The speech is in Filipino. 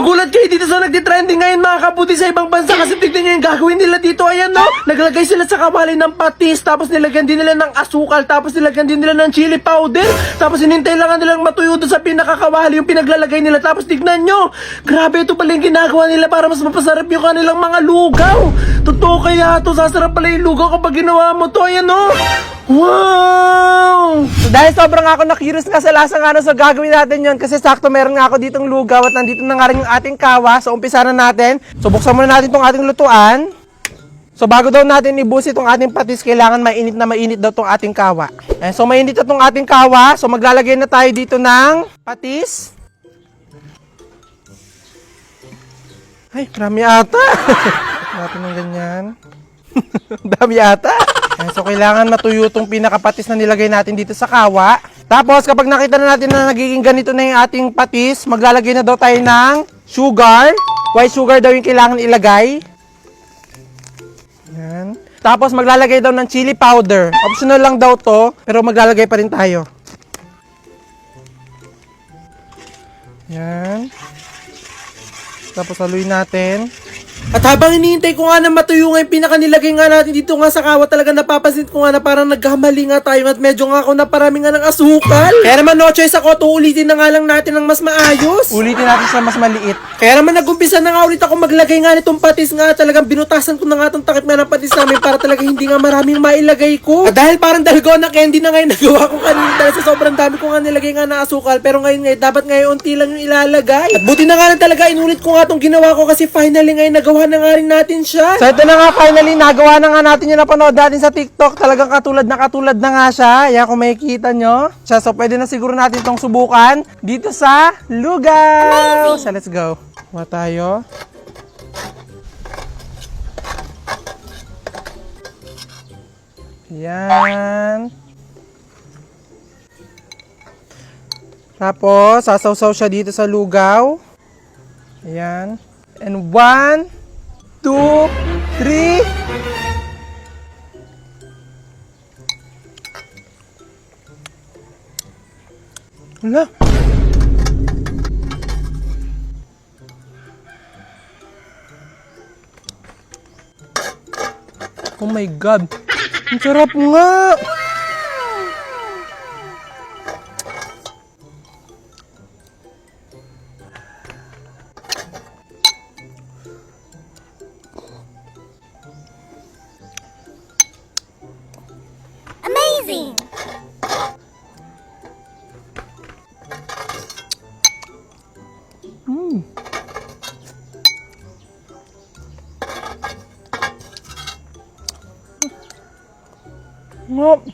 Magugulat kayo dito sa nagtitrending ngayon mga kabuti sa ibang bansa kasi tignan nyo yung gagawin nila dito. Ayan no, naglagay sila sa kawali ng patis, tapos nilagyan din nila ng asukal, tapos nilagyan din nila ng chili powder, tapos hinintay lang nilang matuyo doon sa pinakakawali yung pinaglalagay nila. Tapos tignan nyo, grabe, ito pala yung ginagawa nila para mas mapasarap yung kanilang mga lugaw. Totoo kaya to, sasarap pala yung lugaw kapag ginawa mo to. Ayan no. Wow! So, dahil sobrang ako na-curious nga sa lasa nga, so gagawin natin yon kasi sakto meron nga ako ditong lugaw at nandito na nga rin yung ating kawa. So umpisa na natin. So buksan muna natin itong ating lutuan. So bago daw natin ibuhos itong ating patis, kailangan mainit na mainit daw itong ating kawa. So mainit na itong ating kawa. So maglalagay na tayo dito ng patis. Ay, marami ata. Natin ng ganyan. Dami ata. So, kailangan matuyo itong pinakapatis na nilagay natin dito sa kawa. Tapos, kapag nakita na natin na nagiging ganito na yung ating patis, maglalagay na daw tayo ng sugar. White sugar daw yung kailangan ilagay. Yan. Tapos, maglalagay daw ng chili powder. Optional lang daw to, pero maglalagay pa rin tayo. Yan. Tapos, haluin natin. At habang iniintay ko nga na matuyo nga yung pinakanilagay nga natin dito nga sa kawa, talaga napapansin ko nga na parang nagkamali nga tayo at medyo nga ako na parami nga ng asukal. Kaya naman no choice ako, ulitin na nga lang natin ng mas maayos. Ulitin natin sa mas maliit. Kaya naman nagumpisa na nga ulit ako maglagay nga nitong patis nga, talagang binutasan ko na nga itong takip nga ng patis namin para talaga hindi nga maraming mailagay ko. At dahil parang dalgaw na candy na ngayon nagawa ko kanina dahil sa sobrang dami ko nga nilagay nga na asukal, pero ngayon dapat ngayon unti lang yung ilalagay. At buti na nga lang talaga inulit ko nga itong ginawa ko kasi finally ngayon nagawa na nga rin natin siya. So ito na nga finally, nagawa na nga natin yung napanood natin sa TikTok. Talagang katulad na nga siya. Ayan kung makikita nyo. So pwede na siguro natin itong subukan dito sa lugaw. So let's go. Kuha tayo. Ayan. Tapos, sasaw-saw siya dito sa lugaw. Ayan. And 1, 2, 3. Wala. Oh my God. Ang sarap nga. Amazing! Ngop.